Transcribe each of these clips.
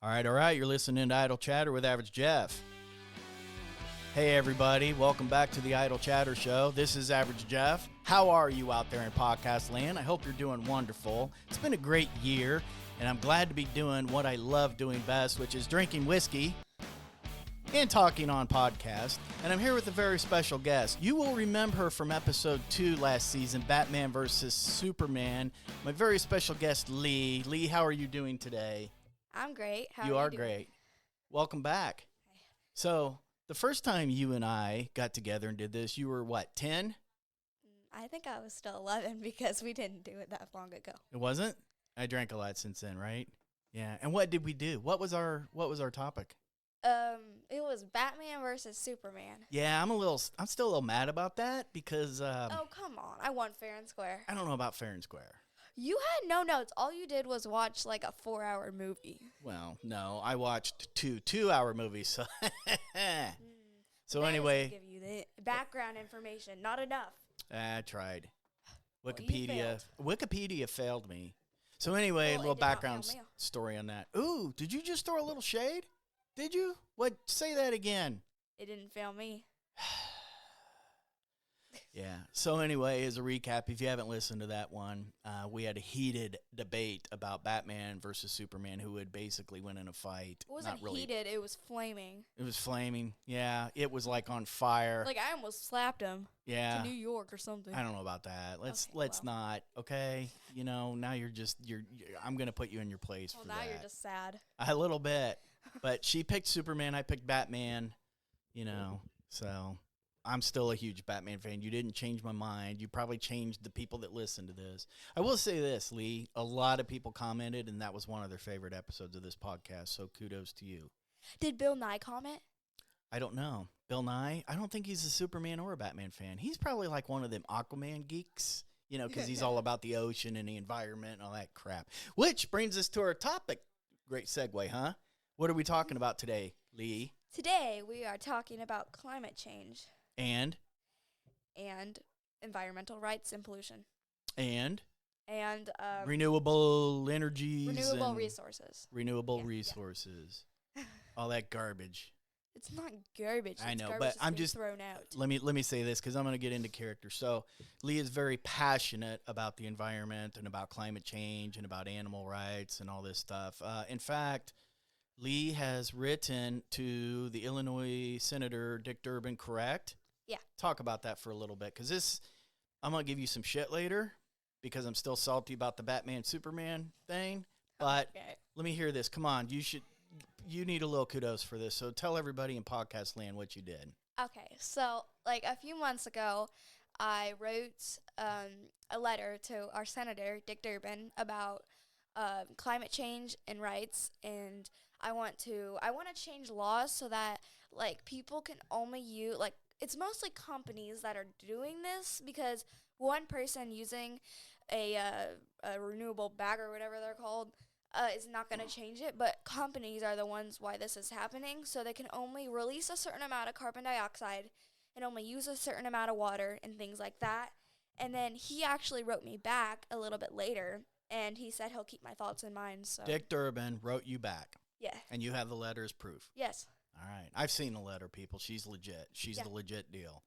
All right. You're listening to Idle Chatter with Average Jeff. Hey, everybody. Welcome back to the Idle Chatter Show. This is Average Jeff. How are you out there in podcast land? I hope you're doing wonderful. It's been a great year, and I'm glad to be doing what I love doing best, which is drinking whiskey and talking on podcast. And I'm here with a very special guest. You will remember her from episode 2 last season, Batman versus Superman. My very special guest, Lee. Lee, how are you doing today? I'm great. How You are are you doing? great. Welcome back. So, the first time you and I got together and did this, you were what, 10? I think I was still 11 because we didn't do it that long ago. It wasn't? I drank a lot since then, right? Yeah. And what did we do? What was our topic? It was Batman versus Superman. Yeah, I'm still a little mad about that because Oh, come on. I won fair and square. I don't know about fair and square. You had no notes. All you did was watch like a 4-hour movie. Well, no, I watched two 2-hour movies. So, so That anyway, doesn't give you the background information. Not enough. I tried. Well, you Wikipedia failed me. So anyway, Well, a little it did not background fail me. story on that. Ooh, did you just throw a little shade? Did you? What? Say that again. It didn't fail me. Yeah. So anyway, as a recap, if you haven't listened to that one, we had a heated debate about Batman versus Superman, who would basically win in a fight. It wasn't Not really. heated. It was flaming. It was flaming. Yeah, it was like on fire. Like I almost slapped him yeah. to New York or something. I don't know about that. Let's Okay, well. not. Okay. You know, now you're I'm gonna put you in your place Well, for now that. you're just sad. A little bit. But she picked Superman, I picked Batman, you know. So I'm still a huge Batman fan. You didn't change my mind. You probably changed the people that listen to this. I will say this, Lee. A lot of people commented, and that was one of their favorite episodes of this podcast. So kudos to you. Did Bill Nye comment? I don't know. Bill Nye, I don't think he's a Superman or a Batman fan. He's probably like one of them Aquaman geeks, you know, because he's all about the ocean and the environment and all that crap. Which brings us to our topic. Great segue, huh? What are we talking about today, Lee? Today we are talking about climate change And environmental rights and pollution and renewable renewable energies, renewable and resources. renewable Yeah, yeah. resources, all that garbage. It's not garbage. I it's know, garbage but that's I'm being just thrown out. Let me say this because I'm going to get into character. So Lee is very passionate about the environment and about climate change and about animal rights and all this stuff. In fact, Lee has written to the Illinois Senator Dick Durbin, correct? Yeah. Talk about that for a little bit because I'm going to give you some shit later because I'm still salty about the Batman Superman thing. But Okay. let me hear this. Come on, you need a little kudos for this. So tell everybody in podcast land what you did. Okay, so like a few months ago, I wrote a letter to our senator Dick Durbin about climate change and rights, and I want to change laws so that like people can only use like it's mostly companies that are doing this because one person using a renewable bag or whatever they're called is not going to change it, but companies are the ones why this is happening, so they can only release a certain amount of carbon dioxide and only use a certain amount of water and things like that. And then he actually wrote me back a little bit later, and he said he'll keep my thoughts in mind. So Dick Durbin wrote you back. Yeah. And you have the letter as proof. Yes. All right. I've seen the letter, people. She's legit. She's Yeah. the legit deal.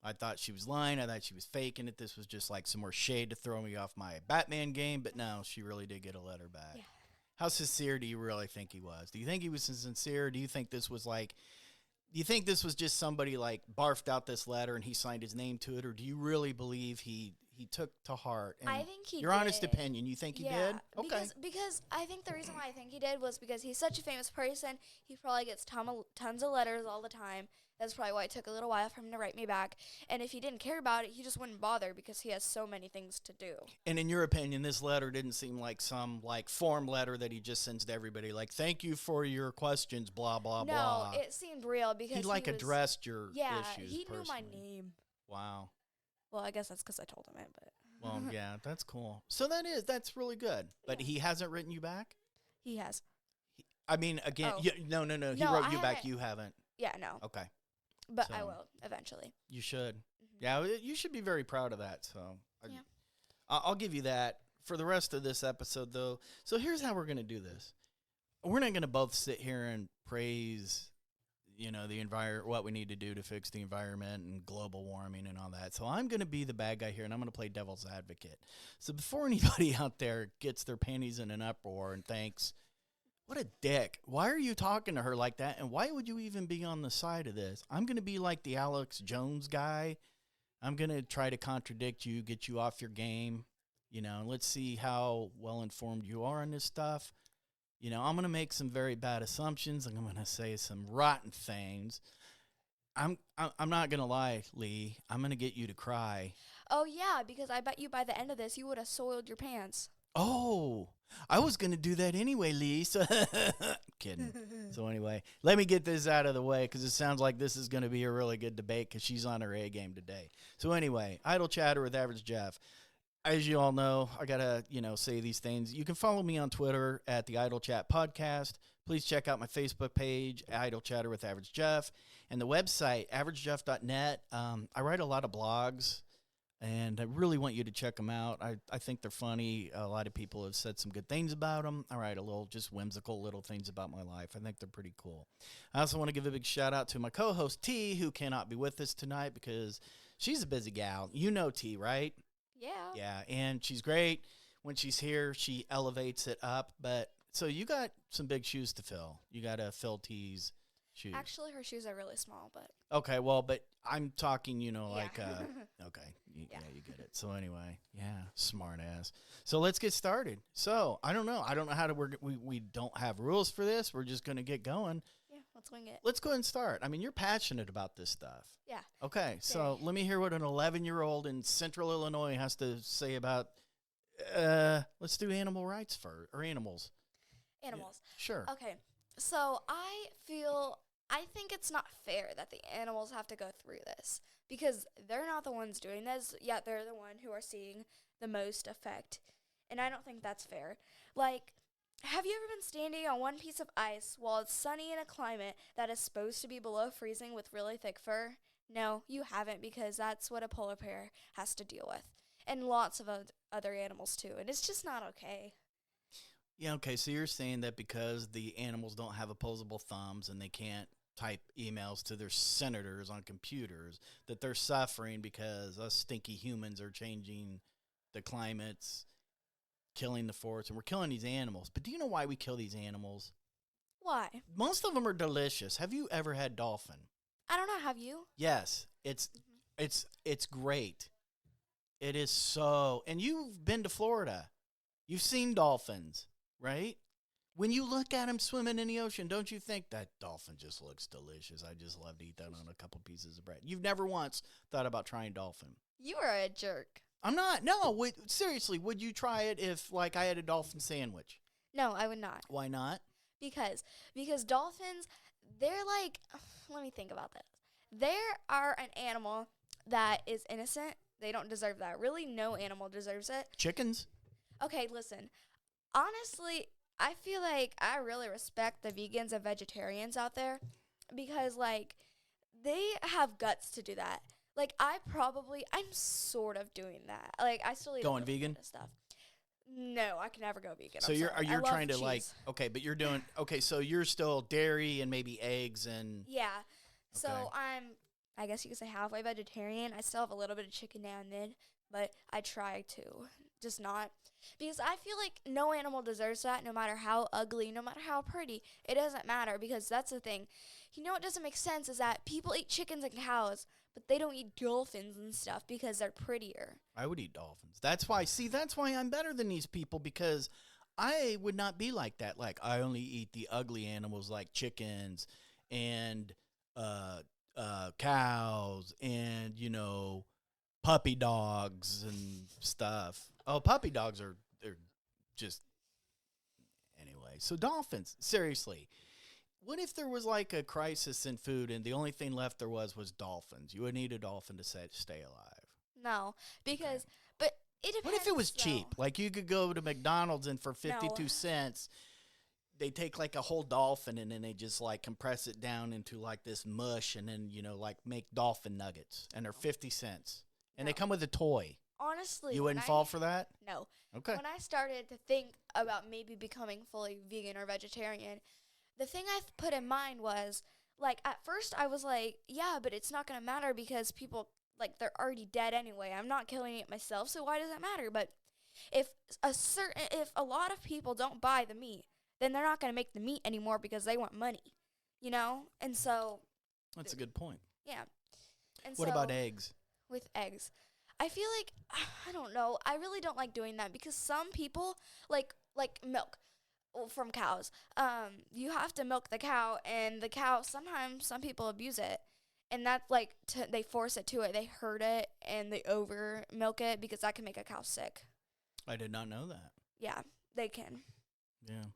I thought she was lying. I thought she was faking it. This was just like some more shade to throw me off my Batman game. But no, she really did get a letter back. Yeah. How sincere do you really think he was? Do you think he was sincere? Or do you think this was like, do you think this was just somebody like barfed out this letter and he signed his name to it? Or do you really believe he took to heart? And I think he your honest did. opinion, you think he did? Okay. Because I think the reason why I think he did was because he's such a famous person. He probably gets tons of letters all the time. That's probably why it took a little while for him to write me back. And if he didn't care about it, he just wouldn't bother because he has so many things to do. And in your opinion, this letter didn't seem like some like form letter that he just sends to everybody. Like, thank you for your questions, blah, blah, blah. No, it seemed real because he like addressed your yeah, issues he knew my personally. name. Wow. Well, I guess that's because I told him it, but Well, yeah, that's cool. So that's really good. But Yeah. he hasn't written you back? he has. I mean, again, Oh. no. He No, wrote I you back. haven't. You haven't. Yeah, no, Okay. but I so- will eventually. You should. Mhm. Yeah, you should be very proud of that. So Yeah. I'll give you that. For the rest of this episode, though, so here's how we're going to do this. we're not going to both sit here and praise, the environment, what we need to do to fix the environment and global warming and all that. So I'm going to be the bad guy here, and I'm going to play devil's advocate. So before anybody out there gets their panties in an uproar and thinks, what a dick, why are you talking to her like that? And why would you even be on the side of this? I'm going to be like the Alex Jones guy. I'm going to try to contradict you, get you off your game. Let's see how well informed you are on this stuff. I'm going to make some very bad assumptions. I'm going to say some rotten things. I'm not going to lie, Lee. I'm going to get you to cry. Oh, yeah, because I bet you by the end of this, you would have soiled your pants. Oh, I was going to do that anyway, Lee. So kidding. So anyway, let me get this out of the way because it sounds like this is going to be a really good debate because she's on her A game today. So anyway, Idle Chatter with Average Jeff. As you all know, I got to, say these things. You can follow me on Twitter at the Idle Chat Podcast. Please check out my Facebook page, Idle Chatter with Average Jeff, and the website, averagejeff.net. I write a lot of blogs, and I really want you to check them out. I think they're funny. A lot of people have said some good things about them. I write a little, just whimsical little things about my life. I think they're pretty cool. I also want to give a big shout out to my co-host, T, who cannot be with us tonight because she's a busy gal. You know T, right? Yeah. Yeah, and she's great. When she's here, she elevates it up. But so you got some big shoes to fill. You got to fill T's shoes. Actually, her shoes are really small, but. Okay, well, but I'm talking, Yeah. okay, you get it. So anyway, yeah, smart ass. So let's get started. So I don't know how to work. We don't have rules for this. We're just gonna get going. Yeah, let's wing it. Let's go ahead and start. I mean, you're passionate about this stuff. Yeah. Okay, so let me hear what an 11-year-old in Central Illinois has to say about. Let's do animal rights first, or animals. Animals. Yeah, sure. Okay, so I think it's not fair that the animals have to go through this because they're not the ones doing this, yet they're the one who are seeing the most effect. And I don't think that's fair. Like, have you ever been standing on one piece of ice while it's sunny in a climate that is supposed to be below freezing with really thick fur? No, you haven't because that's what a polar bear has to deal with. And lots of other animals too. And it's just not okay. Yeah, okay, so you're saying that because the animals don't have opposable thumbs and they can't type emails to their senators on computers, that they're suffering because us stinky humans are changing the climates, killing the forests, and we're killing these animals. But do you know why we kill these animals? Why? Most of them are delicious. Have you ever had dolphin? I don't know, have you? Yes, it's great. It is so, and you've been to Florida. You've seen dolphins, right? When you look at them swimming in the ocean, don't you think that dolphin just looks delicious? I just love to eat that on a couple pieces of bread. You've never once thought about trying dolphin. You are a jerk. I'm not. No, seriously, would you try it if, like, I had a dolphin sandwich? No, I would not. Why not? Because dolphins, they're like, let me think about this. They are an animal that is innocent. They don't deserve that. Really, no animal deserves it. Chickens? Okay, listen. Honestly, I feel like I really respect the vegans and vegetarians out there because, like, they have guts to do that. Like, I'm sort of doing that. Like, I still eat going vegan stuff. No, I can never go vegan. So you're trying to cheese. Like, okay, but you're doing, okay, so you're still dairy and maybe eggs and. Yeah. Okay. So I guess you could say halfway vegetarian. I still have a little bit of chicken now and then, but I try to just not. Because I feel like no animal deserves that, no matter how ugly, no matter how pretty. It doesn't matter because that's the thing. You know what doesn't make sense is that people eat chickens and cows, but they don't eat dolphins and stuff because they're prettier. I would eat dolphins. That's why I'm better than these people because I would not be like that. Like, I only eat the ugly animals like chickens and cows and, puppy dogs and stuff. Oh, puppy dogs they're just anyway. So dolphins, seriously. What if there was like a crisis in food and the only thing left there was dolphins? You would need a dolphin to stay alive. No, because but it depends. What if it was though. cheap? Like you could go to McDonald's and for 52 cents they take like a whole dolphin and then they just like compress it down into like this mush and then like make dolphin nuggets and they're 50 cents. And they come with a toy. honestly, You wouldn't fall for that? No. Okay. When I started to think about maybe becoming fully vegan or vegetarian, the thing I put in mind was, like, at first I was like, yeah, but it's not going to matter because people, like, they're already dead anyway. I'm not killing it myself, so why does it matter? But if if a lot of people don't buy the meat, then they're not going to make the meat anymore because they want money, you know? And so That's a good point. yeah. And What so about eggs? with eggs, I feel like I don't know. I really don't like doing that because some people like milk from cows. You have to milk the cow, and the cow sometimes some people abuse it, and that's like they force it to it. They hurt it and they over milk it because that can make a cow sick. I did not know that. Yeah, they can. Yeah.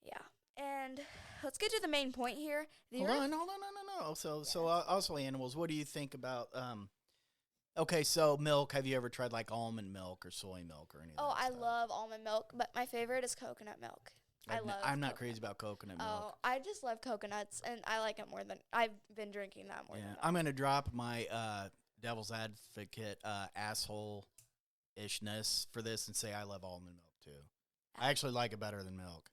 Yeah, and let's get to the main point here. Hold on, no. So also animals. What do you think about? Okay, so milk. Have you ever tried like almond milk or soy milk or any of that I stuff? love almond milk, but my favorite is coconut milk. I'm not crazy about coconut milk. Oh, I just love coconuts, and I like it more than I've been drinking that more. Yeah, than milk. I'm gonna drop my devil's advocate asshole ishness for this and say I love almond milk too. I actually like it better than milk.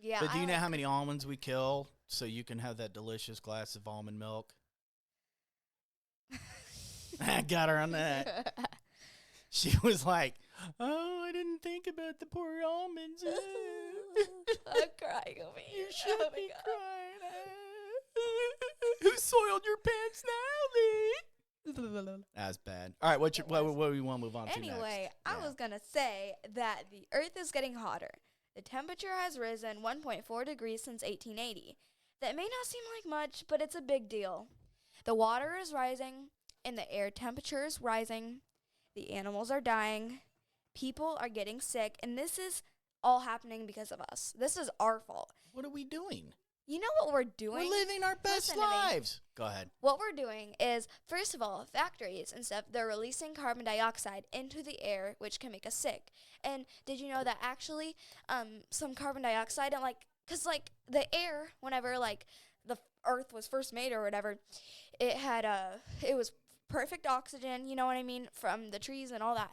Yeah. But do you know how many almonds we kill so you can have that delicious glass of almond milk? I got her on that. She was like, "Oh, I didn't think about the poor almonds." I'm crying over here. You should be crying. Who soiled your pants now, Lee? That's bad. All right, what do we want to move on to next? Anyway, I was going to say that the Earth is getting hotter. The temperature has risen 1.4 degrees since 1880. That may not seem like much, but it's a big deal. The water is rising, and the air temperature is rising. The animals are dying. People are getting sick, and this is all happening because of us. This is our fault. What are we doing? You know what we're doing? We're living our best Listen to me. lives. Go ahead. What we're doing is, first of all, factories and stuff, they're releasing carbon dioxide into the air, which can make us sick. And did you know that actually some carbon dioxide, and because the air, whenever the Earth was first made or whatever, it was perfect oxygen, you know what I mean, from the trees and all that.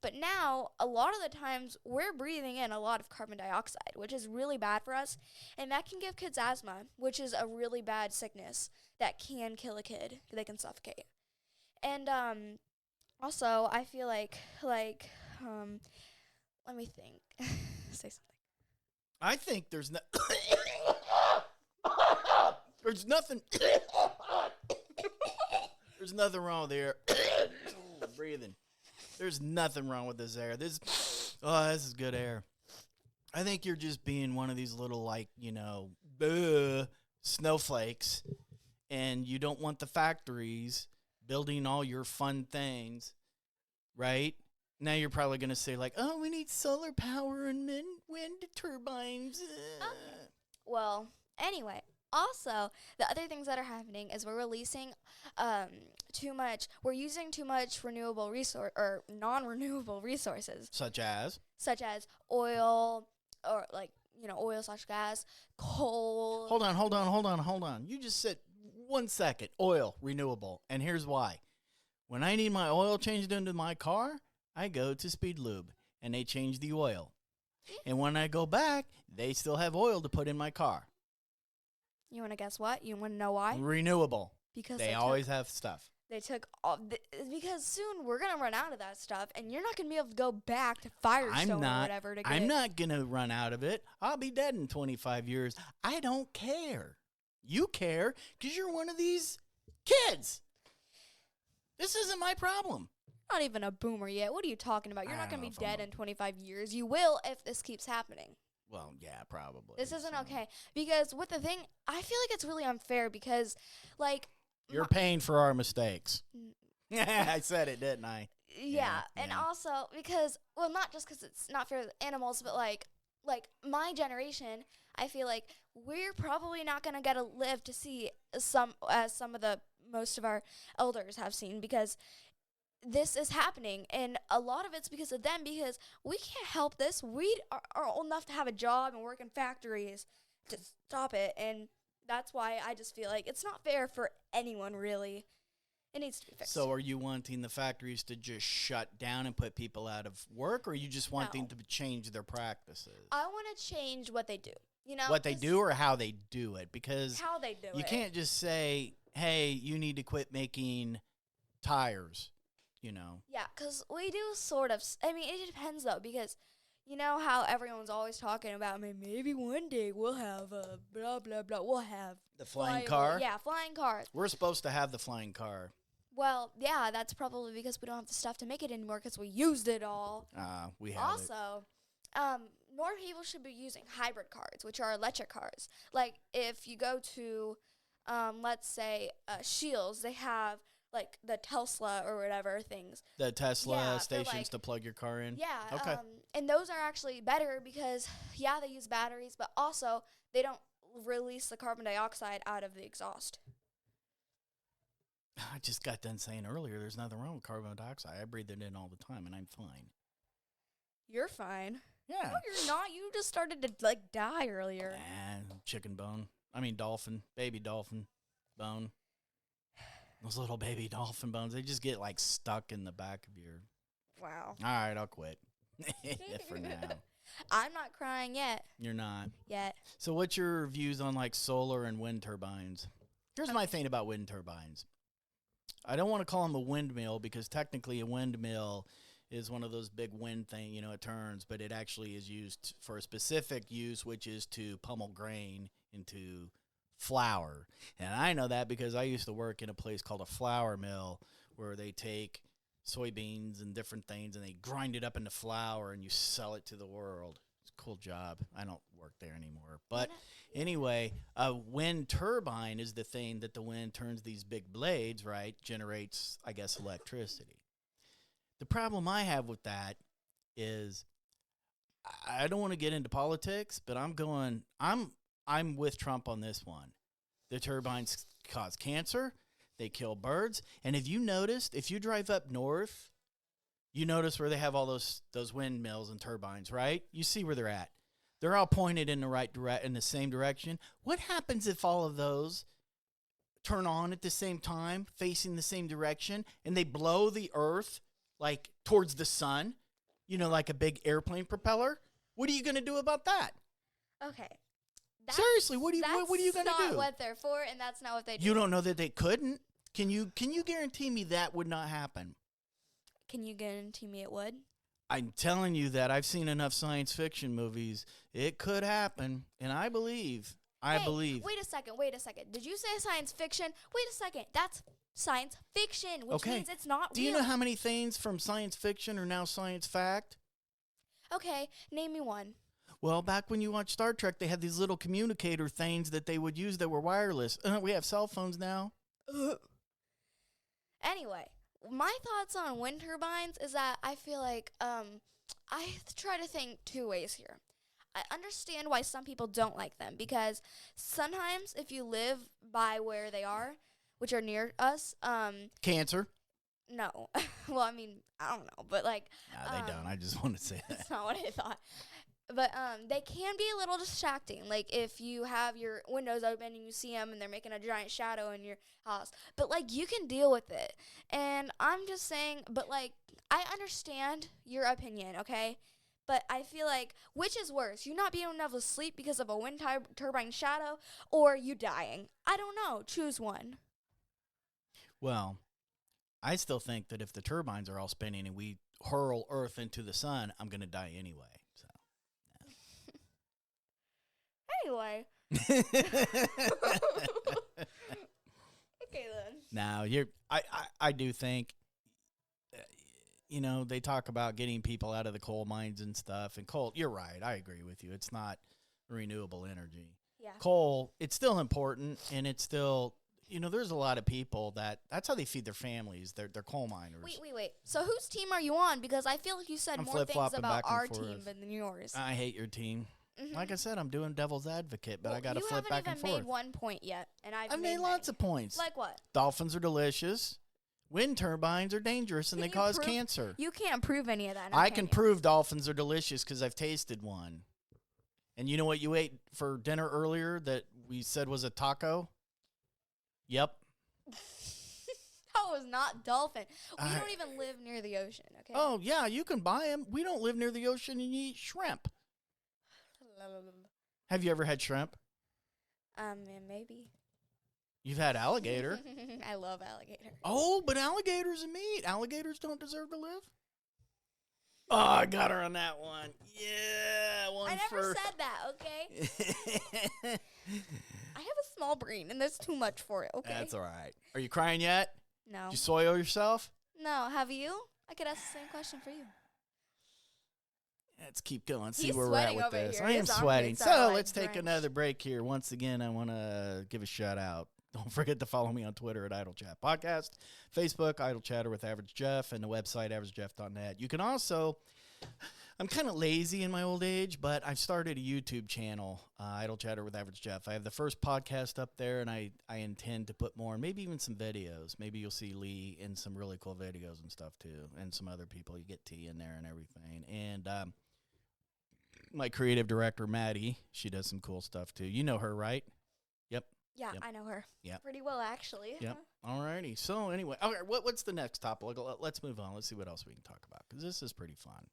But now, a lot of the times, we're breathing in a lot of carbon dioxide, which is really bad for us. And that can give kids asthma, which is a really bad sickness that can kill a kid. They can suffocate. And also, I feel like let me think. Say something. I think there's there's nothing there's nothing wrong with the air. Breathing. There's nothing wrong with this air. This is good air. I think you're just being one of these little, snowflakes, and you don't want the factories building all your fun things, right? Now you're probably going to say, we need solar power and wind turbines. Well, anyway. Also, the other things that are happening is we're releasing we're using too much renewable resource or non-renewable resources. Such as oil or oil/gas, coal. Hold on. You just said 1 second, oil, renewable. And here's why. When I need my oil changed into my car, I go to Speed Lube and they change the oil. And when I go back, they still have oil to put in my car. You want to guess what? You want to know why? Renewable. Because they always have stuff. They took all because soon we're gonna run out of that stuff, and you're not gonna be able to go back to Firestone or whatever to get. I'm not gonna run out of it. I'll be dead in 25 years. I don't care. You care because you're one of these kids. This isn't my problem. Not even a boomer yet. What are you talking about? You're not gonna be dead in 25 years. You will if this keeps happening. Well, yeah, probably. This isn't okay. Because with the thing, I feel like it's really unfair because, you're paying for our mistakes. I said it, didn't I? Yeah. And also because, not just because it's not fair to animals, but, my generation, I feel like we're probably not going to get to live to see some of the most of our elders have seen because this is happening, and a lot of it's because of them because we can't help this. We are old enough to have a job and work in factories to stop it, and that's why I just feel like it's not fair for anyone, really. It needs to be fixed. So are you wanting the factories to just shut down and put people out of work, or are you just wanting to change their practices? I want to change what they do. You know, what they do or how they do it, because how they do it. You can't just say, hey, you need to quit making tires, you know. Yeah, because we do sort of. I mean, it depends, though, because you know how everyone's always talking about, maybe one day we'll have a blah, blah, blah. We'll have the flying car? Yeah, flying cars. We're supposed to have the flying car. Well, yeah, that's probably because we don't have the stuff to make it anymore because we used it all. We have also, more people should be using hybrid cars, which are electric cars. Like, if you go to, let's say, Shields, they have, like, the Tesla or whatever things. The Tesla stations to plug your car in? Yeah. Okay. And those are actually better because, yeah, they use batteries, but also they don't release the carbon dioxide out of the exhaust. I just got done saying earlier there's nothing wrong with carbon dioxide. I breathe it in all the time, and I'm fine. You're fine. Yeah. No, you're not. You just started to, like, die earlier. Chicken bone. I mean dolphin. Baby dolphin bone. Those little baby dolphin bones, they just get, like, stuck in the back of your... Wow. All right, I'll quit. For now. I'm not crying yet. You're not. Yet. So what's your views on, like, solar and wind turbines? Here's my thing about wind turbines. I don't want to call them a windmill because technically a windmill is one of those big wind thing, you know, it turns, but it actually is used for a specific use, which is to pummel grain into flour. And I know that because I used to work in a place called a flour mill where they take soybeans and different things and they grind it up into flour and you sell it to the world. It's a cool job. I don't work there anymore. But anyway, a wind turbine is the thing that the wind turns these big blades, right, generates, I guess, electricity. The problem I have with that is I don't want to get into politics, but I'm with Trump on this one. The turbines cause cancer. They kill birds. And if you noticed, if you drive up north, you notice where they have all those windmills and turbines, right? You see where they're at. They're all pointed in the same direction. What happens if all of those turn on at the same time, facing the same direction, and they blow the earth like towards the sun? You know, like a big airplane propeller. What are you going to do about that? Okay. Seriously, what are you going to do? That's not what they're for, and that's not what they do. You don't know that they couldn't? Can you guarantee me that would not happen? Can you guarantee me it would? I'm telling you that I've seen enough science fiction movies. It could happen, and I believe. Wait a second. Did you say science fiction? Wait a second. That's science fiction, which means it's not real. Do you know how many things from science fiction are now science fact? Okay, name me one. Well, back when you watched Star Trek, they had these little communicator things that they would use that were wireless. We have cell phones now. Anyway, my thoughts on wind turbines is that I feel like I try to think two ways here. I understand why some people don't like them because sometimes if you live by where they are, which are near us, cancer. No. Well, I mean, I don't know, but like no, they don't. I just want to say that. That's not what I thought. But they can be a little distracting. Like if you have your windows open and you see them and they're making a giant shadow in your house. But like you can deal with it. And I'm just saying, but like I understand your opinion, okay? But I feel like which is worse? You not being able to sleep because of a wind turbine shadow or you dying? I don't know. Choose one. Well, I still think that if the turbines are all spinning and we hurl Earth into the sun, I'm going to die anyway. So, Anyway. Okay then. Now I do think, you know, they talk about getting people out of the coal mines and stuff. And coal, you're right. I agree with you. It's not renewable energy. Yeah. Coal, it's still important, and it's still. You know, there's a lot of people that's how they feed their families. They're coal miners. Wait. So whose team are you on? Because I feel like you said more things about our team than yours. I hate your team. Mm-hmm. Like I said, I'm doing devil's advocate, but I got to flip back and forth. You haven't even made 1 point yet, and I've made lots of points. Like what? Dolphins are delicious. Wind turbines are dangerous, and they cause cancer. You can't prove any of that. I can prove dolphins are delicious because I've tasted one. And you know what you ate for dinner earlier that we said was a taco? Yep. That was not dolphin. We I- don't even live near the ocean, okay? Oh, yeah, you can buy them. We don't live near the ocean and you eat shrimp. Have you ever had shrimp? Maybe. You've had alligator. I love alligator. Oh, but alligators and meat. Alligators don't deserve to live? Oh, I got her on that one. Yeah, one I never for... said that, okay? I have a small brain, and there's too much for it, okay? That's all right. Are you crying yet? No. Did you soil yourself? No, have you? I could ask the same question for you. Let's keep going. See He's where we're at sweating with over this. here. I am His sweating. armpits So are, like, let's take drenched. another break here. Once again, I want to give a shout out. Don't forget to follow me on Twitter at Idle Chat Podcast, Facebook, Idle Chatter with Average Jeff, and the website, averagejeff.net. You can also, I'm kind of lazy in my old age, but I've started a YouTube channel, Idle Chatter with Average Jeff. I have the first podcast up there, and I intend to put more, maybe even some videos. Maybe you'll see Lee in some really cool videos and stuff, too, and some other people. You get T in there and everything. And my creative director, Maddie, she does some cool stuff, too. You know her, right? Yep. Yeah, Yep. I know her. Yep. Pretty well, actually. Yep. All righty. So anyway, okay, what's the next topic? Let's move on. Let's see what else we can talk about because this is pretty fun.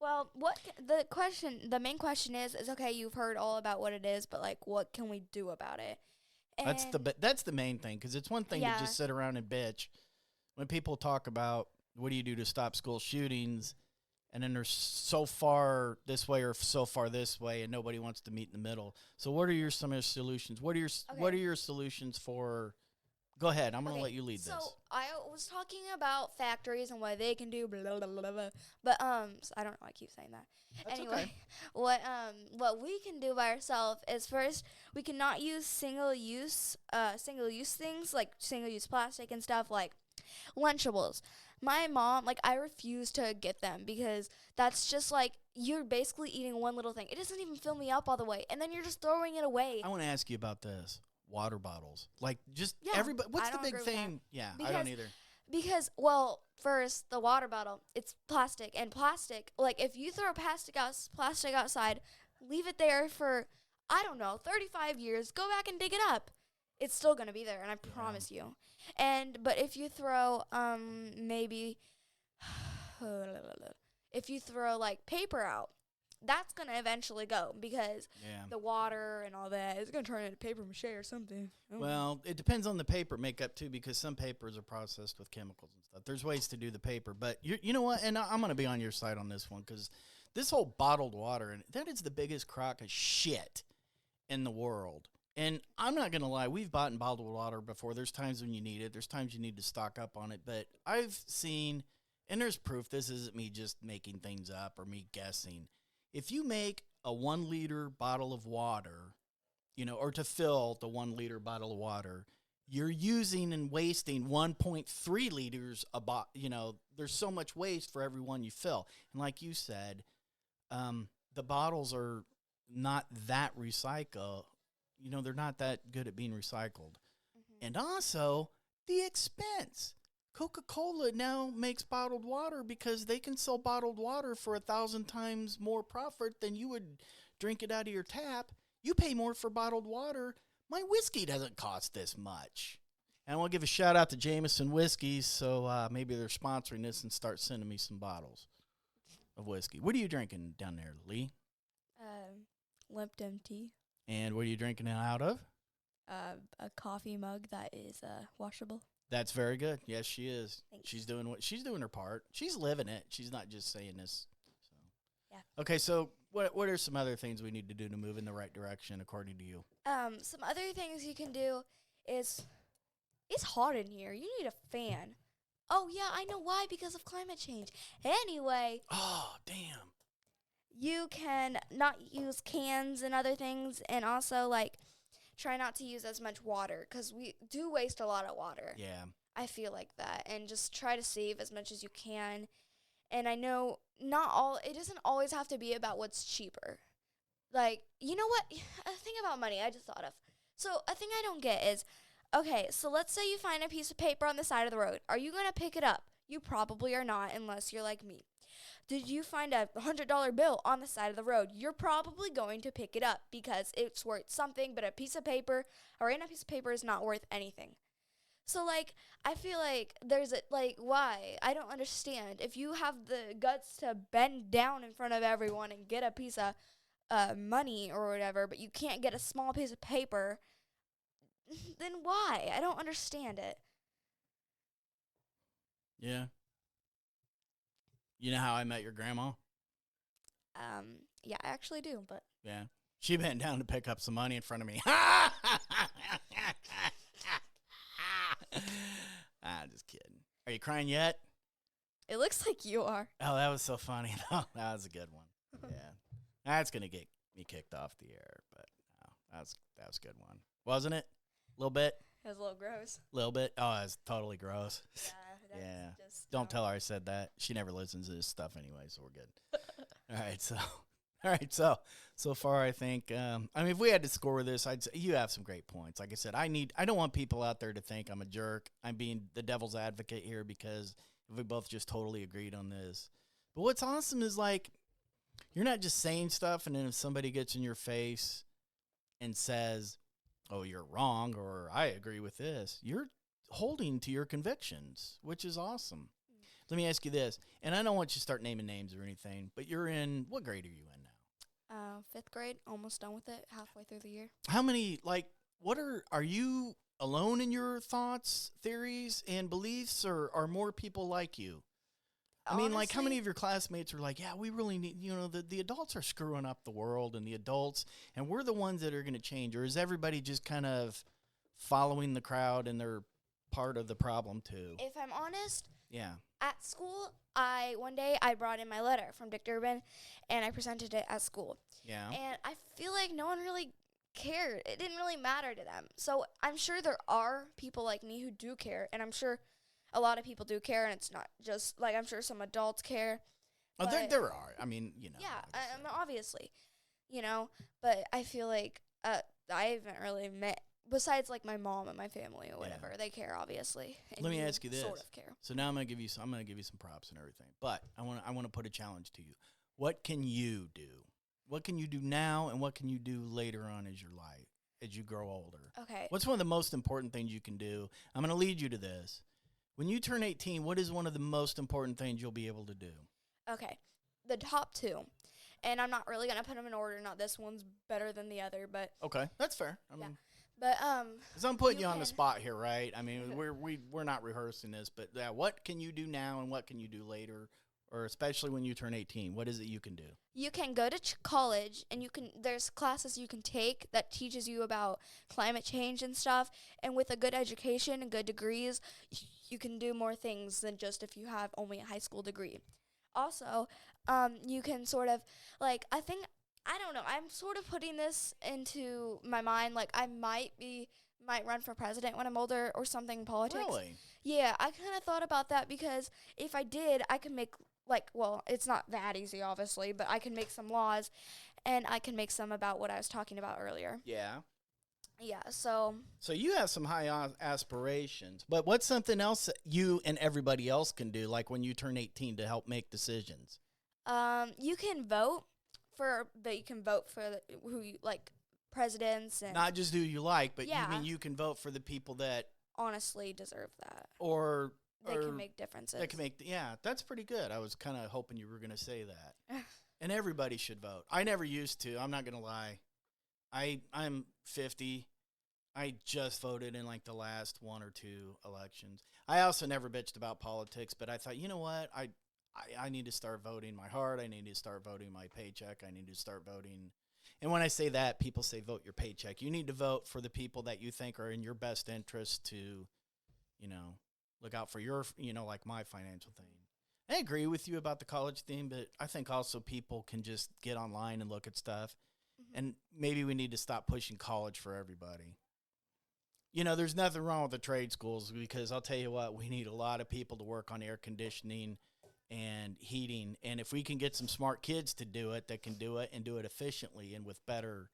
Well, the main question is okay, you've heard all about what it is, but like, what can we do about it? That's the main thing because it's one thing to just sit around and bitch. When people talk about what do you do to stop school shootings, and then they're so far this way or so far this way, and nobody wants to meet in the middle. So, what are some of your solutions? What are your solutions for? Go ahead. I'm gonna let you lead this. So I was talking about factories and what they can do, blah, blah, blah, blah, but so I don't know. I keep saying that. That's anyway, okay. what we can do by ourselves is first we cannot use single use things like single use plastic and stuff like Lunchables. My mom, like, I refuse to get them because that's just like you're basically eating one little thing. It doesn't even fill me up all the way, and then you're just throwing it away. I want to ask you about this. Water bottles. Like, just everybody. I What's the don't big agree with that. thing? Yeah, I don't either. Because, well, first, the water bottle, it's plastic. And plastic, like, if you throw plastic outside, leave it there for, I don't know, 35 years, go back and dig it up. It's still going to be there, and I promise you. But if you throw, if you throw, like, paper out, that's going to eventually go because the water and all that is going to turn into paper mache or something. Well, it depends on the paper makeup, too, because some papers are processed with chemicals and stuff. There's ways to do the paper. But you know what? And I'm going to be on your side on this one because this whole bottled water, and that is the biggest crock of shit in the world. And I'm not going to lie. We've bought and bottled water before. There's times when you need it. There's times you need to stock up on it. But I've seen, and there's proof, this isn't me just making things up or me guessing. If you make a 1 liter bottle of water, or to fill the 1 liter bottle of water, you're using and wasting 1.3 liters there's so much waste for every one you fill. And like you said, the bottles are not that recycle. They're not that good at being recycled. Mm-hmm. And also the expense. Coca-Cola now makes bottled water because they can sell bottled water for 1,000 times more profit than you would drink it out of your tap. You pay more for bottled water. My whiskey doesn't cost this much. And I want to give a shout out to Jameson Whiskeys, so maybe they're sponsoring this and start sending me some bottles of whiskey. What are you drinking down there, Lee? Lipton tea. And what are you drinking it out of? A coffee mug that is washable. That's very good. Yes, she is. Thanks. She's doing her part. She's living it. She's not just saying this. So. Yeah. Okay, so what are some other things we need to do to move in the right direction according to you? Some other things you can do is it's hot in here. You need a fan. Oh yeah, I know why, because of climate change. Anyway. Oh, damn. You can not use cans and other things, and also try not to use as much water because we do waste a lot of water. Yeah. I feel like that. And just try to save as much as you can. And I know it doesn't always have to be about what's cheaper. Like, you know what? A thing about money I just thought of. So a thing I don't get is, okay, so let's say you find a piece of paper on the side of the road. Are you going to pick it up? You probably are not unless you're like me. Did you find a $100 bill on the side of the road? You're probably going to pick it up because it's worth something, but a piece of paper is not worth anything. So, like, I feel like there's a, like, why? I don't understand. If you have the guts to bend down in front of everyone and get a piece of money or whatever, but you can't get a small piece of paper, then why? I don't understand it. Yeah. You know how I met your grandma? Yeah, I actually do, but Yeah. She bent down to pick up some money in front of me. Just kidding. Are you crying yet? it looks like you are. Oh, that was so funny. No, that was a good one. Yeah. That's going to get me kicked off the air, but no, that was a good one. Wasn't it? A little bit? It was a little gross. A little bit? Oh, it's totally gross. Yeah. Yeah. Just, Don't tell her I said that. She never listens to this stuff anyway, so we're good. All right, so far I think I mean if we had to score this, I'd say you have some great points. Like I said, I don't want people out there to think I'm a jerk. I'm being the devil's advocate here because we both just totally agreed on this. But what's awesome is like you're not just saying stuff and then if somebody gets in your face and says, "Oh, you're wrong," or "I agree with this," you're holding to your convictions, which is awesome. Let me ask you this, and I don't want you to start naming names or anything, but you're in, what grade are you in now? 5th grade, almost done with it, halfway through the year. How many, like, are you alone in your thoughts, theories, and beliefs, or are more people like you? I mean, like, how many of your classmates are like, yeah, we really need, the adults are screwing up the world and the adults, and we're the ones that are going to change, or is everybody just kind of following the crowd and they're part of the problem too? If I'm honest, yeah. At school, one day I brought in my letter from Dick Durbin, and I presented it at school. Yeah. And I feel like no one really cared. It didn't really matter to them. So I'm sure there are people like me who do care, and I'm sure a lot of people do care, and it's not just, like, I'm sure some adults care. Oh, there are. I mean, Yeah, obviously, but I feel like I haven't really met, besides, like, my mom and my family or whatever, they care, obviously. Let me ask you this. Sort of care. So now I'm gonna give you some props and everything. But I want to put a challenge to you. What can you do? What can you do now, and what can you do later on as your life, as you grow older? Okay. What's one of the most important things you can do? I'm gonna lead you to this. When you turn 18, what is one of the most important things you'll be able to do? Okay, the top two. And I'm not really going to put them in order. Not this one's better than the other, but... Okay, that's fair. I mean, but, because I'm putting you on the spot here, right? I mean, we're not rehearsing this, but what can you do now and what can you do later, or especially when you turn 18? What is it you can do? You can go to college, and there's classes you can take that teaches you about climate change and stuff, and with a good education and good degrees, you can do more things than just if you have only a high school degree. Also, you can sort of, like, I don't know, I'm sort of putting this into my mind, like, I might run for president when I'm older or something in politics. Really? Yeah, I kind of thought about that because if I did, I could make, like, well, it's not that easy, obviously, but I can make some laws, and I can make some about what I was talking about earlier. Yeah. Yeah, so you have some high aspirations, but what's something else that you and everybody else can do, like when you turn 18, to help make decisions? you can vote for who you like, presidents, and not just who you like, but yeah. you mean you can vote for the people that honestly deserve that, or they can make differences. They can make, yeah, that's pretty good. I was kind of hoping you were going to say that. And everybody should vote. I never used to. I'm not going to lie. I'm 50. I just voted in like the last one or two elections. I also never bitched about politics, but I thought, you know what? I need to start voting my heart. I need to start voting my paycheck. I need to start voting. And when I say that, people say vote your paycheck. You need to vote for the people that you think are in your best interest to, look out for your, like my financial thing. I agree with you about the college thing, but I think also people can just get online and look at stuff. And maybe we need to stop pushing college for everybody. There's nothing wrong with the trade schools, because I'll tell you what, we need a lot of people to work on air conditioning and heating. And if we can get some smart kids to do it, that can do it and do it efficiently and with better,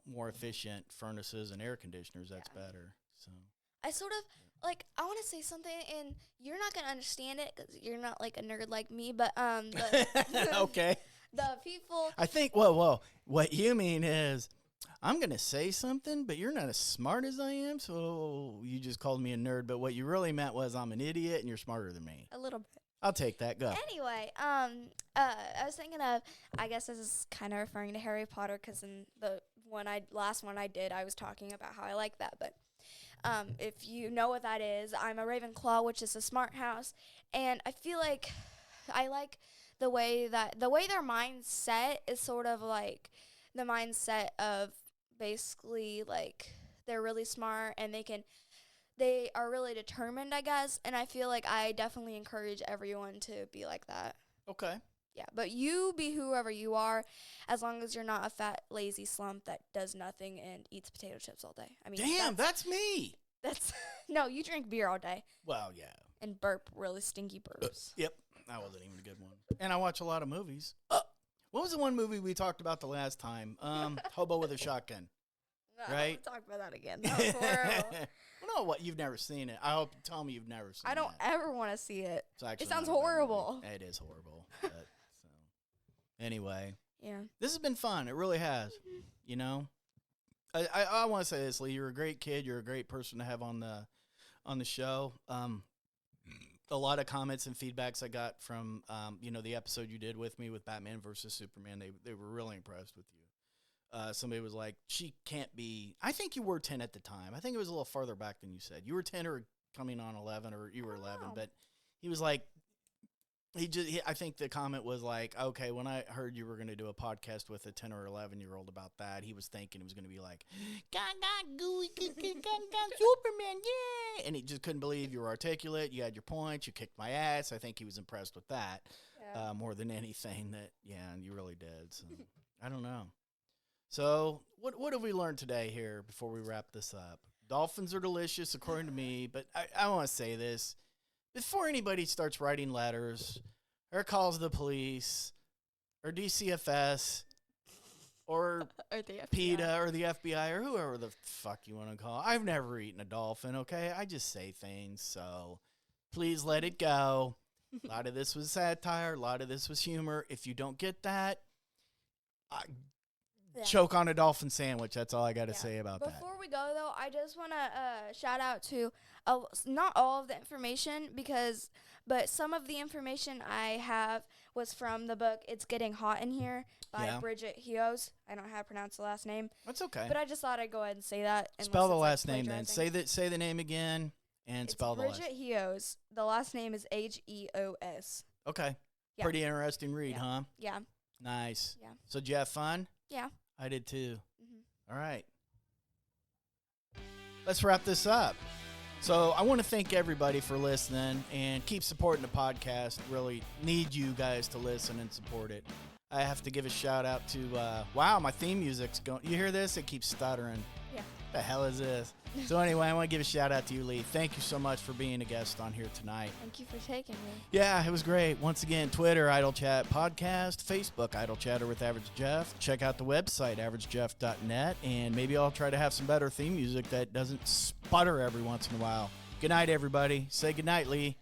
more efficient furnaces and air conditioners, that's better. So I sort of, like, I want to say something, and you're not going to understand it because you're not, like, a nerd like me, but, okay. The people. I think, whoa. What you mean is, I'm going to say something, but you're not as smart as I am, so you just called me a nerd. But what you really meant was I'm an idiot and you're smarter than me. A little bit. I'll take that. Go. Anyway, I was thinking of, I guess this is kind of referring to Harry Potter, because in the last one I did, I was talking about how I like that. But if you know what that is, I'm a Ravenclaw, which is a smart house, and I feel like I like the way their mindset is sort of like the mindset of basically like they're really smart and they are really determined, I guess, and I feel like I definitely encourage everyone to be like that. Okay. Yeah, but you be whoever you are, as long as you're not a fat, lazy slump that does nothing and eats potato chips all day. I mean, damn, that's me. That's no, you drink beer all day Well, yeah. and burp really stinky burps. Yep. That wasn't even a good one. And I watch a lot of movies. What was the one movie we talked about the last time? Hobo with a Shotgun. No, Right? Don't talk about that again. That was horrible. Well, no, what? You've never seen it. I hope. Tell me you've never seen it. I don't ever want to see it. It's actually It sounds not a bad movie. horrible. It is horrible. But, so. Anyway, Yeah. this has been fun. It really has. You know, I want to say this, Lee. You're a great kid. You're a great person to have on the show. A lot of comments and feedbacks I got from the episode you did with me with Batman versus Superman. They were really impressed with you. Somebody was like, she can't be. I think you were 10 at the time. I think it was a little farther back than you said. You were 10 or coming on 11, or you were 11. Wow. But he was like, I think the comment was like, okay, when I heard you were going to do a podcast with a 10 or 11-year-old about that, he was thinking it was going to be like, Superman, yeah. And he just couldn't believe you were articulate. You had your points. You kicked my ass. I think he was impressed with that more than anything. And you really did. So I don't know. So what have we learned today here before we wrap this up? Dolphins are delicious, according to me. But I want to say this. Before anybody starts writing letters or calls the police or DCFS or the PETA or the FBI or whoever the fuck you want to call, I've never eaten a dolphin, okay? I just say things, so please let it go. A lot of this was satire. A lot of this was humor. If you don't get that, choke on a dolphin sandwich. That's all I got to say about that. Before we go, though, I just want to shout out to not all of the information, but some of the information I have was from the book It's Getting Hot in Here by Bridget Hughes. I don't know how to pronounce the last name. That's okay. But I just thought I'd go ahead and say that. Spell the last name then. Say the name again and spell the last name. Bridget Hughes. The last name is Heos. Okay. Yeah. Pretty interesting read, huh? Yeah. Nice. Yeah. So did you have fun? Yeah. I did too. Mm-hmm. All right. Let's wrap this up. So I want to thank everybody for listening and keep supporting the podcast. Really need you guys to listen and support it. I have to give a shout out to, wow, my theme music's going. You hear this? It keeps stuttering. Yeah. What the hell is this? So anyway, I want to give a shout out to you, Lee. Thank you so much for being a guest on here tonight. Thank you for taking me. Yeah, it was great. Once again, Twitter, Idle Chat Podcast, Facebook, Idle Chatter with Average Jeff. Check out the website, averagejeff.net, and maybe I'll try to have some better theme music that doesn't sputter every once in a while. Good night, everybody. Say good night, Lee.